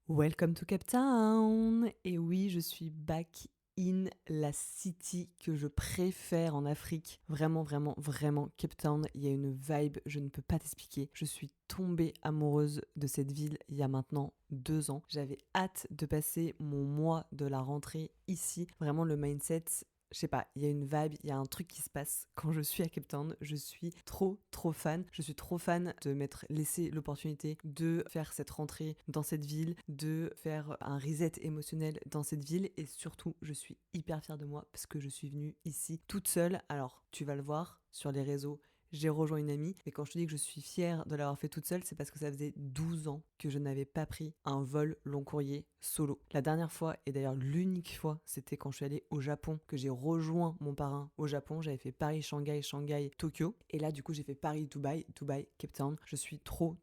Welcome to Cape Town. Et oui, je suis back in la city que je préfère en Afrique. Vraiment, vraiment, vraiment, Cape Town, il y a une vibe, je ne peux pas t'expliquer. Je suis tombée amoureuse de cette ville il y a maintenant 2 ans. J'avais hâte de passer mon mois de la rentrée ici. Vraiment, le mindset, je sais pas, il y a une vibe, il y a un truc qui se passe quand je suis à Cape Town. Je suis trop fan. Je suis trop fan de m'être laissé l'opportunité de faire cette rentrée dans cette ville, de faire un reset émotionnel dans cette ville et surtout, je suis hyper fière de moi parce que je suis venue ici toute seule. Alors, tu vas le voir sur les réseaux. J'ai rejoint une amie, mais quand je te dis que je suis fière de l'avoir fait toute seule, c'est parce que ça faisait 12 ans que je n'avais pas pris un vol long courrier solo. La dernière fois, et d'ailleurs l'unique fois, c'était quand je suis allée au Japon, que j'ai rejoint mon parrain au Japon. J'avais fait Paris, Shanghai, Shanghai, Tokyo. Et là, du coup, j'ai fait Paris, Dubaï, Dubaï, Cape Town. Je suis trop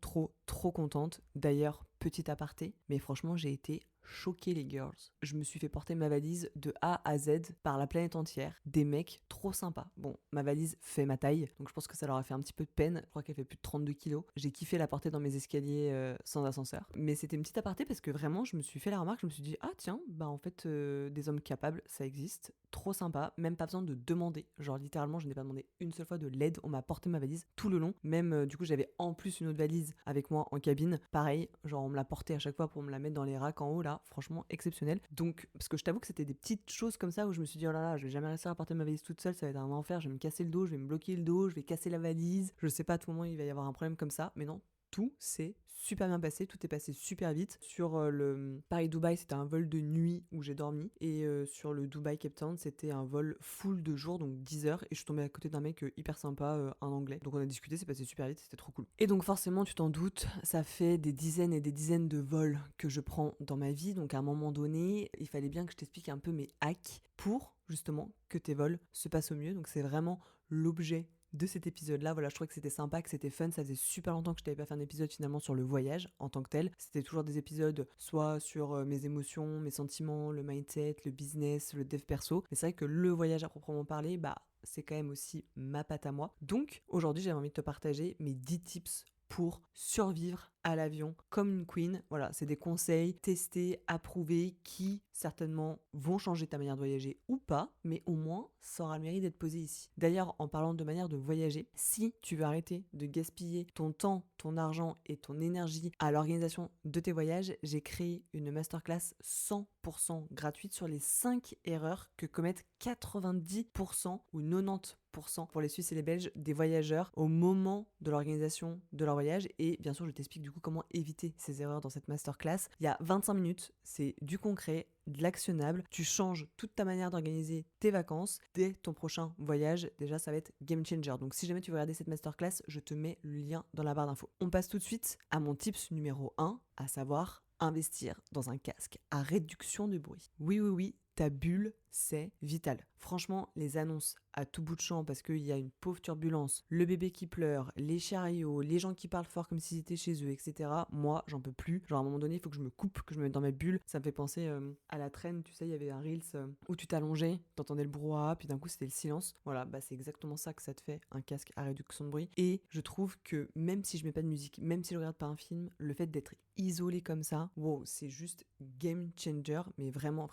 contente. D'ailleurs, petit aparté, mais franchement, j'ai été choquée les girls. Je me suis fait porter ma valise de A à Z par la planète entière. Des mecs trop sympas. Bon, ma valise fait ma taille, donc je pense que ça leur a fait un petit peu de peine. Je crois qu'elle fait plus de 32 kilos. J'ai kiffé la porter dans mes escaliers sans ascenseur. Mais c'était une petite aparté parce que vraiment, je me suis fait la remarque, je me suis dit, ah tiens, bah en fait, des hommes capables, ça existe. Trop sympa, même pas besoin de demander. Genre littéralement, je n'ai pas demandé une seule fois de l'aide. On m'a porté ma valise tout le long. Même du coup, j'avais en plus une autre valise avec moi en cabine. Pareil, genre on me l'a portée à chaque fois pour me la mettre dans les racks en haut là. Franchement, exceptionnel. Donc, parce que je t'avoue que c'était des petites choses comme ça où je me suis dit, oh là là, je vais jamais réussir à porter ma valise toute seule, ça va être un enfer. Je vais me casser le dos, je vais me bloquer le dos, je vais casser la valise. Je sais pas, à tout moment il va y avoir un problème comme ça. Mais non, tout s'est super bien passé, tout est passé super vite. Sur le Paris-Dubaï, c'était un vol de nuit où j'ai dormi. Et sur le Dubaï-Cape Town, c'était un vol full de jour, donc 10 heures. Et je suis tombée à côté d'un mec hyper sympa, un anglais. Donc on a discuté, c'est passé super vite, c'était trop cool. Et donc forcément, tu t'en doutes, ça fait des dizaines et des dizaines de vols que je prends dans ma vie. Donc à un moment donné, il fallait bien que je t'explique un peu mes hacks pour justement que tes vols se passent au mieux. Donc c'est vraiment l'objet de cet épisode-là. Voilà, je trouvais que c'était sympa, que c'était fun. Ça faisait super longtemps que je t'avais pas fait un épisode finalement sur le voyage en tant que tel. C'était toujours des épisodes soit sur mes émotions, mes sentiments, le mindset, le business, le dev perso. Mais c'est vrai que le voyage à proprement parler, bah c'est quand même aussi ma patte à moi. Donc aujourd'hui, j'avais envie de te partager mes 10 tips pour survivre à l'avion comme une queen. Voilà, c'est des conseils testés, approuvés, qui certainement vont changer ta manière de voyager ou pas, mais au moins ça aura le mérite d'être posé ici. D'ailleurs, en parlant de manière de voyager, si tu veux arrêter de gaspiller ton temps, ton argent et ton énergie à l'organisation de tes voyages, j'ai créé une masterclass 100% gratuite sur les 5 erreurs que commettent 90% ou 90% pour les Suisses et les Belges des voyageurs au moment de l'organisation de leur voyage. Et bien sûr, je t'explique du coup comment éviter ces erreurs dans cette masterclass. Il y a 25 minutes, c'est du concret, de l'actionnable. Tu changes toute ta manière d'organiser tes vacances dès ton prochain voyage. Déjà, ça va être game changer. Donc si jamais tu veux regarder cette masterclass, je te mets le lien dans la barre d'infos. On passe tout de suite à mon tips numéro 1, à savoir investir dans un casque à réduction de bruit. Oui, ta bulle, c'est vital. Franchement, les annonces à tout bout de champ parce qu'il y a une pauvre turbulence, le bébé qui pleure, les chariots, les gens qui parlent fort comme s'ils étaient chez eux, etc. Moi, j'en peux plus. Genre à un moment donné, il faut que je me coupe, que je me mette dans ma bulle. Ça me fait penser à la traîne, tu sais, il y avait un Reels où tu t'allongeais, t'entendais le brouhaha, puis d'un coup c'était le silence. Voilà, bah c'est exactement ça que ça te fait, un casque à réduction de bruit. Et je trouve que même si je mets pas de musique, même si je regarde pas un film, le fait d'être isolé comme ça, wow, c'est juste game changer, mais vraiment.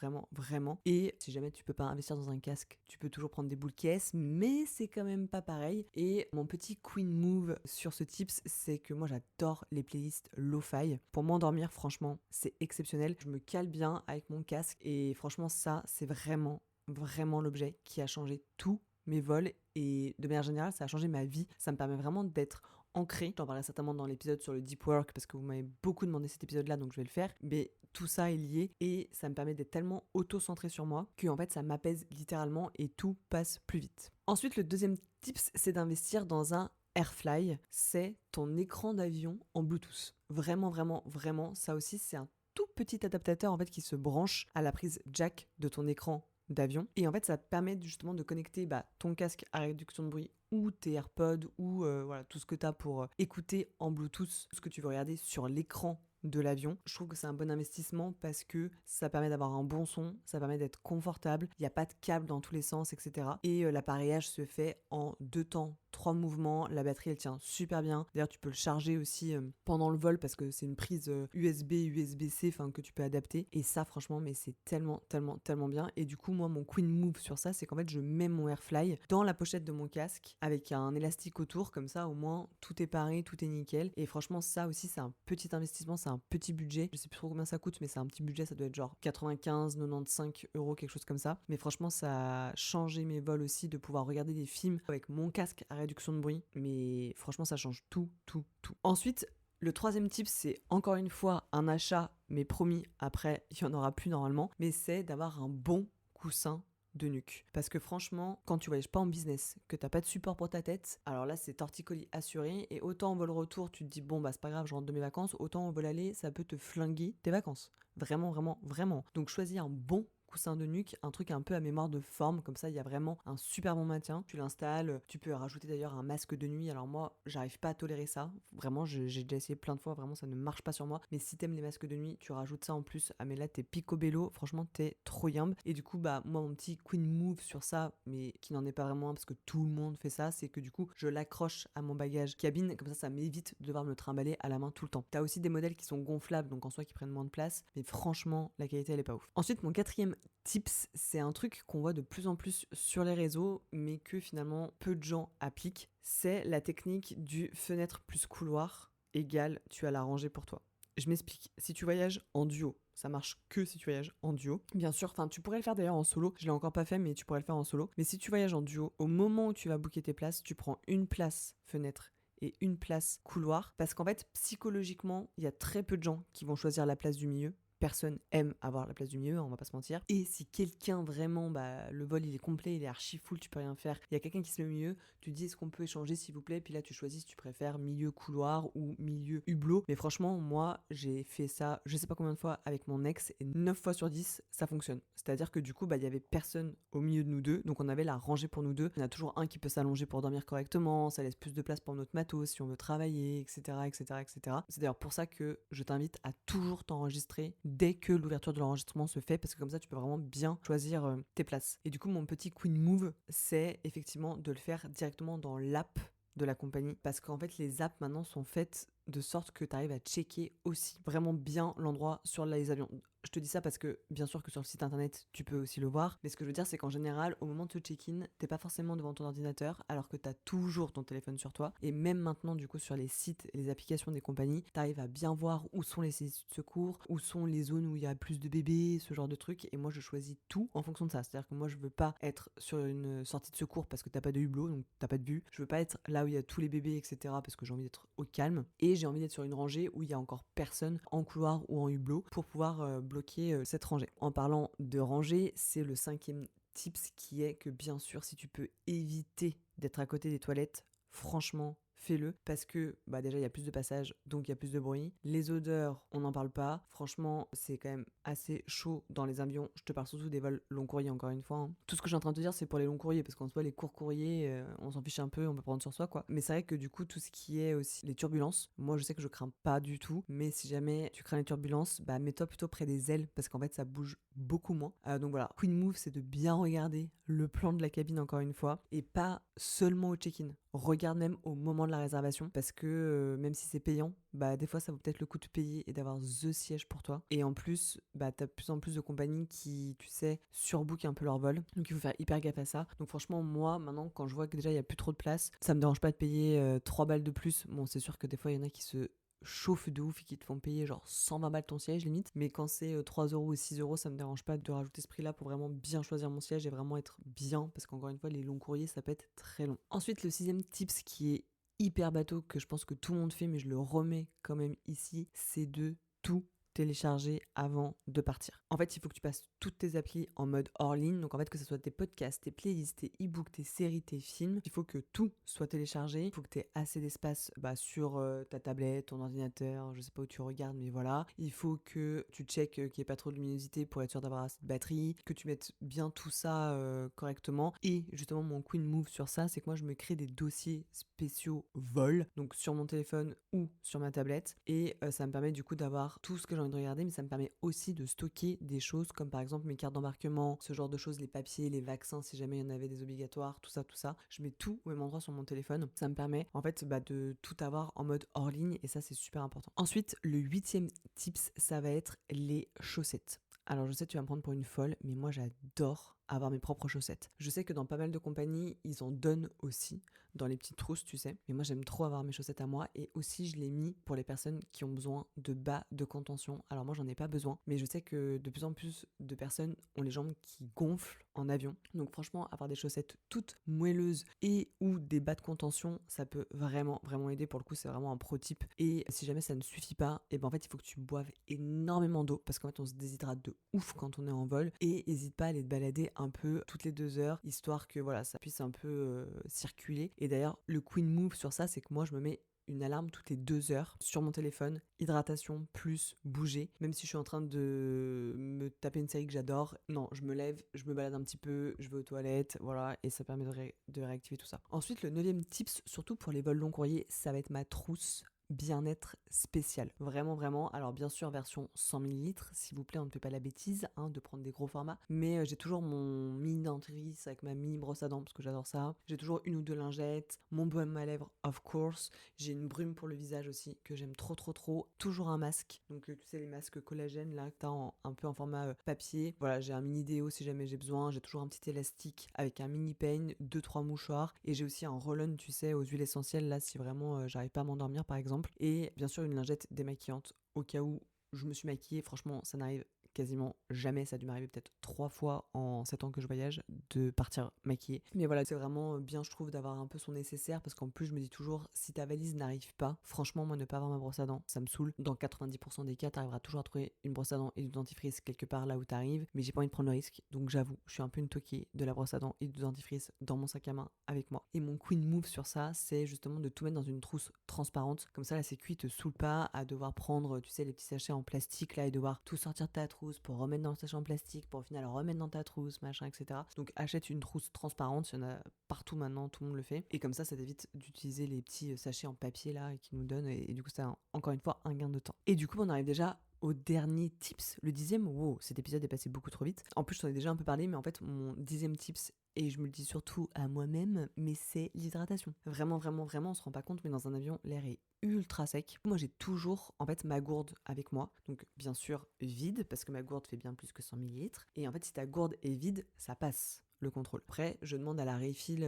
Et si jamais tu peux pas investir dans un casque, tu peux toujours prendre des boules caisses, mais c'est quand même pas pareil. Et mon petit queen move sur ce tips, c'est que moi j'adore les playlists lo-fi. Pour m'endormir, franchement, c'est exceptionnel. Je me cale bien avec mon casque et franchement ça, c'est vraiment l'objet qui a changé tous mes vols et de manière générale, ça a changé ma vie. Ça me permet vraiment d'être ancré. J'en parlerai certainement dans l'épisode sur le deep work parce que vous m'avez beaucoup demandé cet épisode-là, donc je vais le faire. Mais tout ça est lié et ça me permet d'être tellement auto-centré sur moi que en fait ça m'apaise littéralement et tout passe plus vite. Ensuite, le deuxième tips, c'est d'investir dans un Airfly. C'est ton écran d'avion en Bluetooth. Vraiment, ça aussi c'est un tout petit adaptateur en fait qui se branche à la prise jack de ton écran d'avion. Et en fait, ça permet justement de connecter ton casque à réduction de bruit ou tes AirPods ou voilà, tout ce que tu as pour écouter en Bluetooth, ce que tu veux regarder sur l'écran de l'avion. Je trouve que c'est un bon investissement parce que ça permet d'avoir un bon son, ça permet d'être confortable, il n'y a pas de câble dans tous les sens, etc. Et l'appareillage se fait en 2 temps 3 mouvements, la batterie elle tient super bien. D'ailleurs tu peux le charger aussi pendant le vol parce que c'est une prise USB, USB-C que tu peux adapter. Et ça franchement mais c'est tellement tellement tellement bien. Et du coup moi mon queen move sur ça c'est qu'en fait je mets mon Airfly dans la pochette de mon casque avec un élastique autour, comme ça au moins tout est pareil, tout est nickel. Et franchement ça aussi c'est un petit investissement, c'est un petit budget. Je sais plus trop combien ça coûte mais c'est un petit budget, ça doit être genre 95, 95 euros, quelque chose comme ça. Mais franchement ça a changé mes vols aussi de pouvoir regarder des films avec mon casque à réduction de bruit. Mais franchement ça change tout, tout, tout. Ensuite, le troisième tip, c'est encore une fois un achat, mais promis, après, il n'y en aura plus normalement, mais c'est d'avoir un bon coussin de nuque. Parce que franchement, quand tu voyages pas en business, que t'as pas de support pour ta tête, alors là c'est torticolis assuré, et autant en vol retour tu te dis bon bah c'est pas grave je rentre de mes vacances, autant en vol aller ça peut te flinguer tes vacances. Vraiment, vraiment, vraiment. Donc choisis un bon coussin de nuque, un truc un peu à mémoire de forme, comme ça il y a vraiment un super bon maintien. Tu l'installes, tu peux rajouter d'ailleurs un masque de nuit. Alors moi j'arrive pas à tolérer ça, vraiment j'ai déjà essayé plein de fois, vraiment ça ne marche pas sur moi. Mais si t'aimes les masques de nuit, tu rajoutes ça en plus. Ah mais là t'es picobello, franchement t'es trop yambe. Et du coup bah moi mon petit queen move sur ça, mais qui n'en est pas vraiment un parce que tout le monde fait ça, c'est que du coup je l'accroche à mon bagage cabine, comme ça m'évite de devoir me le trimballer à la main tout le temps. T'as aussi des modèles qui sont gonflables, donc en soi qui prennent moins de place, mais franchement la qualité elle est pas ouf. Ensuite mon quatrième tips, c'est un truc qu'on voit de plus en plus sur les réseaux, mais que finalement peu de gens appliquent. C'est la technique du fenêtre plus couloir égale tu as la rangée pour toi. Je m'explique. Si tu voyages en duo, ça marche que si tu voyages en duo. Bien sûr, tu pourrais le faire d'ailleurs en solo. Je l'ai encore pas fait, mais tu pourrais le faire en solo. Mais si tu voyages en duo, au moment où tu vas booker tes places, tu prends une place fenêtre et une place couloir. Parce qu'en fait, psychologiquement, il y a très peu de gens qui vont choisir la place du milieu. Personne aime avoir la place du milieu, on va pas se mentir. Et si quelqu'un vraiment, le vol il est complet, il est archi full, tu peux rien faire, il y a quelqu'un qui se met au milieu, tu dis est-ce qu'on peut échanger s'il vous plaît, puis là tu choisis si tu préfères milieu couloir ou milieu hublot. Mais franchement, moi j'ai fait ça je sais pas combien de fois avec mon ex et 9 fois sur 10 ça fonctionne. C'est-à-dire que du coup il y avait personne au milieu de nous deux, donc on avait la rangée pour nous deux. Il y en a toujours un qui peut s'allonger pour dormir correctement, ça laisse plus de place pour notre matos si on veut travailler, etc. etc., etc. C'est d'ailleurs pour ça que je t'invite à toujours t'enregistrer dès que l'ouverture de l'enregistrement se fait, parce que comme ça tu peux vraiment bien choisir tes places. Et du coup mon petit queen move c'est effectivement de le faire directement dans l'app de la compagnie, parce qu'en fait les apps maintenant sont faites de sorte que tu arrives à checker aussi vraiment bien l'endroit sur les avions. Je te dis ça parce que bien sûr que sur le site internet tu peux aussi le voir, mais ce que je veux dire c'est qu'en général au moment de te check-in t'es pas forcément devant ton ordinateur alors que t'as toujours ton téléphone sur toi. Et même maintenant du coup sur les sites et les applications des compagnies t'arrives à bien voir où sont les services de secours, où sont les zones où il y a plus de bébés, ce genre de trucs. Et moi je choisis tout en fonction de ça, c'est à dire que moi je veux pas être sur une sortie de secours parce que t'as pas de hublot donc t'as pas de vue, je veux pas être là où il y a tous les bébés etc parce que j'ai envie d'être au calme, et j'ai envie d'être sur une rangée où il y a encore personne en couloir ou en hublot pour pouvoir bloquer cette rangée. En parlant de rangée, c'est le cinquième tips qui est que bien sûr si tu peux éviter d'être à côté des toilettes, franchement fais-le, parce que déjà il y a plus de passages donc il y a plus de bruit. Les odeurs on n'en parle pas, franchement c'est quand même assez chaud dans les avions. Je te parle surtout des vols long courriers encore une fois. Tout ce que je suis en train de te dire c'est pour les longs courriers, parce qu'en soi les courts courriers on s'en fiche un peu, on peut prendre sur soi quoi. Mais c'est vrai que du coup tout ce qui est aussi les turbulences, moi je sais que je crains pas du tout, mais si jamais tu crains les turbulences, mets-toi plutôt près des ailes parce qu'en fait ça bouge beaucoup moins. Donc voilà, queen move c'est de bien regarder le plan de la cabine encore une fois, et pas seulement au check-in. Regarde même au moment de la réservation, parce que même si c'est payant, des fois ça vaut peut-être le coup de payer et d'avoir the siège pour toi. Et en plus, t'as de plus en plus de compagnies qui, tu sais, surbookent un peu leur vol, donc il faut faire hyper gaffe à ça. Donc franchement moi maintenant quand je vois que déjà il y a plus trop de place, ça me dérange pas de payer 3 balles de plus. Bon c'est sûr que des fois il y en a qui se chauffe de ouf et qui te font payer genre 120 balles ton siège limite, mais quand c'est 3 euros ou 6 euros ça me dérange pas de rajouter ce prix là pour vraiment bien choisir mon siège et vraiment être bien, parce qu'encore une fois les longs courriers ça peut être très long. Ensuite le sixième tips qui est hyper bateau, que je pense que tout le monde fait mais je le remets quand même ici, c'est de tout télécharger avant de partir. En fait, il faut que tu passes toutes tes applis en mode hors ligne. Donc en fait, que ce soit tes podcasts, tes playlists, tes e-books, tes séries, tes films, il faut que tout soit téléchargé. Il faut que tu aies assez d'espace sur ta tablette, ton ordinateur, je sais pas où tu regardes, mais voilà. Il faut que tu checkes qu'il n'y ait pas trop de luminosité pour être sûr d'avoir assez de batterie, que tu mettes bien tout ça correctement. Et justement, mon queen move sur ça, c'est que moi, je me crée des dossiers spéciaux vol, donc sur mon téléphone ou sur ma tablette. Et ça me permet du coup d'avoir tout ce que j'ai envie envie de regarder, mais ça me permet aussi de stocker des choses comme par exemple mes cartes d'embarquement, ce genre de choses, les papiers, les vaccins, si jamais il y en avait des obligatoires, tout ça, tout ça. Je mets tout au même endroit sur mon téléphone. Ça me permet en fait de tout avoir en mode hors ligne et ça c'est super important. Ensuite, le 8e tips, ça va être les chaussettes. Alors je sais tu vas me prendre pour une folle, mais moi j'adore avoir mes propres chaussettes. Je sais que dans pas mal de compagnies, ils en donnent aussi, dans les petites trousses, tu sais. Mais moi j'aime trop avoir mes chaussettes à moi et aussi je l'ai mis pour les personnes qui ont besoin de bas de contention. Alors moi j'en ai pas besoin, mais je sais que de plus en plus de personnes ont les jambes qui gonflent en avion. Donc franchement, avoir des chaussettes toutes moelleuses et ou des bas de contention, ça peut vraiment vraiment aider. Pour le coup, c'est vraiment un pro type. Et si jamais ça ne suffit pas, et ben en fait il faut que tu boives énormément d'eau parce qu'en fait on se déshydrate de ouf quand on est en vol. Et n'hésite pas à aller te balader un peu toutes les 2 heures, histoire que voilà ça puisse un peu circuler. Et d'ailleurs le queen move sur ça, c'est que moi je me mets une alarme toutes les 2 heures sur mon téléphone, hydratation plus bouger, même si je suis en train de me taper une série que j'adore, non, je me lève, je me balade un petit peu, je vais aux toilettes, voilà, et ça permet de réactiver tout ça. Ensuite, le 9e tips, surtout pour les vols long courriers, ça va être ma trousse bien-être spécial. Vraiment, vraiment. Alors bien sûr, version 100 ml, s'il vous plaît, on ne fait pas la bêtise de prendre des gros formats. Mais j'ai toujours mon mini dentifrice avec ma mini brosse à dents parce que j'adore ça. J'ai toujours une ou deux lingettes, mon baume à lèvres, of course. J'ai une brume pour le visage aussi que j'aime trop, trop, trop. Toujours un masque. Donc tu sais, les masques collagène là, que t'as un peu en format papier. Voilà, j'ai un mini déo si jamais j'ai besoin. J'ai toujours un petit élastique avec un mini peigne, 2-3 mouchoirs. Et j'ai aussi un roll-on, tu sais, aux huiles essentielles là, si vraiment j'arrive pas à m'endormir par exemple. Et bien sûr une lingette démaquillante au cas où je me suis maquillée. Franchement ça n'arrive quasiment jamais, ça a dû m'arriver peut-être 3 fois en 7 ans que je voyage de partir maquillée. Mais voilà, c'est vraiment bien je trouve d'avoir un peu son nécessaire parce qu'en plus je me dis toujours si ta valise n'arrive pas, franchement moi ne pas avoir ma brosse à dents, ça me saoule. Dans 90% des cas t'arriveras toujours à trouver une brosse à dents et du dentifrice quelque part là où t'arrives, mais j'ai pas envie de prendre le risque, donc j'avoue, je suis un peu une toquée de la brosse à dents et du dentifrice dans mon sac à main avec moi. Et mon queen move sur ça, c'est justement de tout mettre dans une trousse transparente, comme ça la sécu te saoule pas à devoir prendre, tu sais, les petits sachets en plastique là et devoir tout sortir de ta trousse pour remettre dans le sachet en plastique, pour au final le remettre dans ta trousse, machin, etc. Donc achète une trousse transparente, il y en a partout maintenant, tout le monde le fait. Et comme ça t'évite d'utiliser les petits sachets en papier là qui nous donnent, et du coup c'est encore une fois un gain de temps. Et du coup on arrive déjà au dernier tips, le 10e. Wow, cet épisode est passé beaucoup trop vite. En plus je t'en ai déjà un peu parlé, mais en fait mon 10e tips, et je me le dis surtout à moi-même, mais c'est l'hydratation. Vraiment, vraiment, vraiment, on se rend pas compte, mais dans un avion, l'air est ultra sec. Moi, j'ai toujours, en fait, ma gourde avec moi. Donc, bien sûr, vide, parce que ma gourde fait bien plus que 100 ml. Et en fait, si ta gourde est vide, ça passe le contrôle. Après, je demande à la refill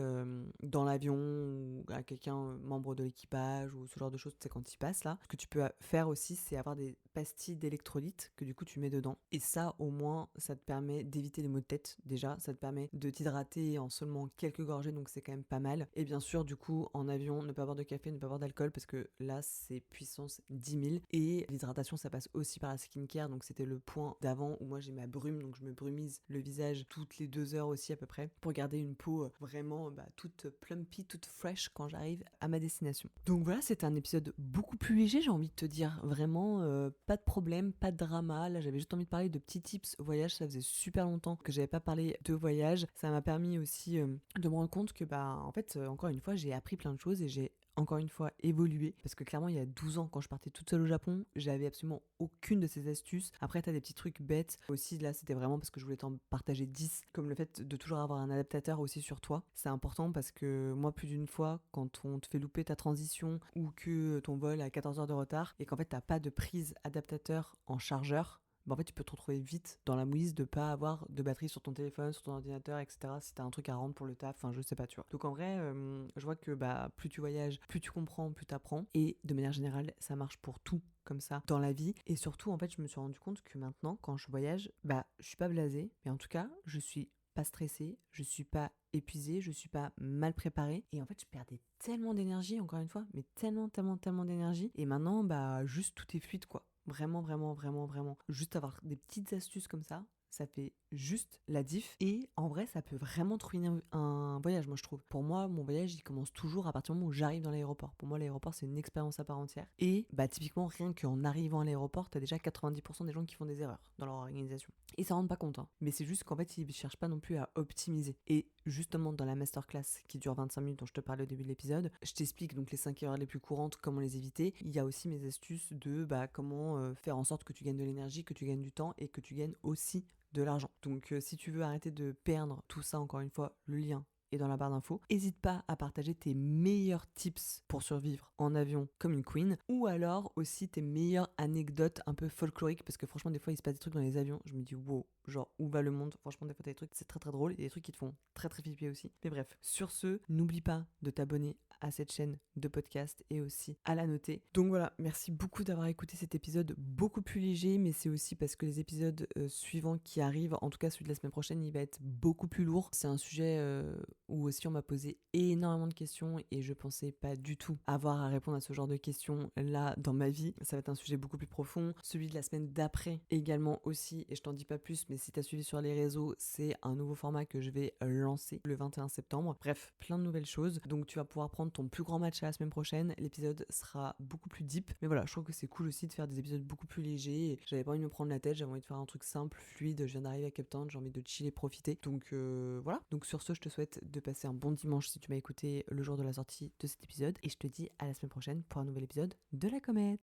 dans l'avion ou à quelqu'un, membre de l'équipage ou ce genre de choses, tu sais, quand il passe là. Ce que tu peux faire aussi, c'est avoir des pastilles d'électrolytes que du coup tu mets dedans. Et ça, au moins, ça te permet d'éviter les maux de tête. Déjà, ça te permet de t'hydrater en seulement quelques gorgées, donc c'est quand même pas mal. Et bien sûr, du coup, en avion, ne pas boire de café, ne pas boire d'alcool, parce que là, c'est puissance 10 000. Et l'hydratation, ça passe aussi par la skincare, donc c'était le point d'avant où moi j'ai ma brume, donc je me brumise le visage toutes les 2 heures aussi à peu près, pour garder une peau vraiment toute plumpy, toute fraîche quand j'arrive à ma destination. Donc voilà, c'était un épisode beaucoup plus léger, j'ai envie de te dire, vraiment pas de problème, pas de drama. Là j'avais juste envie de parler de petits tips voyage, ça faisait super longtemps que j'avais pas parlé de voyage. Ça m'a permis aussi de me rendre compte que en fait encore une fois j'ai appris plein de choses et j'ai encore une fois évolué, parce que clairement il y a 12 ans quand je partais toute seule au Japon, j'avais absolument aucune de ces astuces. Après t'as des petits trucs bêtes aussi, là c'était vraiment parce que je voulais t'en partager 10, comme le fait de toujours avoir un adaptateur aussi sur toi. C'est important parce que moi plus d'une fois quand on te fait louper ta transition ou que ton vol a 14 heures de retard et qu'en fait t'as pas de prise adaptateur en chargeur, en fait tu peux te retrouver vite dans la mouise de pas avoir de batterie sur ton téléphone, sur ton ordinateur, etc. si t'as un truc à rendre pour le taf, enfin je sais pas, tu vois. Donc en vrai je vois que plus tu voyages, plus tu comprends, plus t'apprends, et de manière générale ça marche pour tout comme ça dans la vie. Et surtout en fait je me suis rendu compte que maintenant quand je voyage, je suis pas blasée, mais en tout cas je suis pas stressée, je suis pas épuisée, je suis pas mal préparée, et en fait je perdais tellement d'énergie, encore une fois, mais tellement d'énergie, et maintenant juste tout est fluide quoi. Vraiment, vraiment, vraiment, vraiment. Juste avoir des petites astuces comme ça fait juste la diff. Et en vrai, ça peut vraiment te ruiner un voyage, moi je trouve. Pour moi, mon voyage, il commence toujours à partir du moment où j'arrive dans l'aéroport. Pour moi, l'aéroport, c'est une expérience à part entière. Et typiquement, rien qu'en arrivant à l'aéroport, t'as déjà 90% des gens qui font des erreurs dans leur organisation. Ils s'en rendent pas compte, hein. Mais c'est juste qu'en fait, ils cherchent pas non plus à optimiser. Et justement dans la masterclass qui dure 25 minutes dont je te parlais au début de l'épisode, je t'explique donc les 5 erreurs les plus courantes, comment les éviter. Il y a aussi mes astuces de comment faire en sorte que tu gagnes de l'énergie, que tu gagnes du temps et que tu gagnes aussi de l'argent. Donc si tu veux arrêter de perdre tout ça, encore une fois, le lien est dans la barre d'infos. N'hésite pas à partager tes meilleurs tips pour survivre en avion comme une queen, ou alors aussi tes meilleures anecdotes un peu folkloriques, parce que franchement des fois il se passe des trucs dans les avions, je me dis wow, genre où va le monde. Franchement des fois t'as des trucs, c'est très très drôle, et des trucs qui te font très très flipper aussi. Mais bref, sur ce, n'oublie pas de t'abonner à cette chaîne de podcast et aussi à la noter. Donc voilà, merci beaucoup d'avoir écouté cet épisode beaucoup plus léger, mais c'est aussi parce que les épisodes suivants qui arrivent, en tout cas celui de la semaine prochaine, il va être beaucoup plus lourd. C'est un sujet où aussi on m'a posé énormément de questions et je pensais pas du tout avoir à répondre à ce genre de questions là dans ma vie. Ça va être un sujet beaucoup plus profond. Celui de la semaine d'après également aussi, et je t'en dis pas plus, mais si t'as suivi sur les réseaux, c'est un nouveau format que je vais lancer le 21 septembre. Bref, plein de nouvelles choses. Donc tu vas pouvoir prendre ton plus grand match à la semaine prochaine. L'épisode sera beaucoup plus deep. Mais voilà, je trouve que c'est cool aussi de faire des épisodes beaucoup plus légers. Et j'avais pas envie de me prendre la tête, j'avais envie de faire un truc simple, fluide. Je viens d'arriver à Cape Town, j'ai envie de chiller, profiter. Donc voilà. Donc sur ce, je te souhaite de passer un bon dimanche si tu m'as écouté le jour de la sortie de cet épisode. Et je te dis à la semaine prochaine pour un nouvel épisode de La Comète.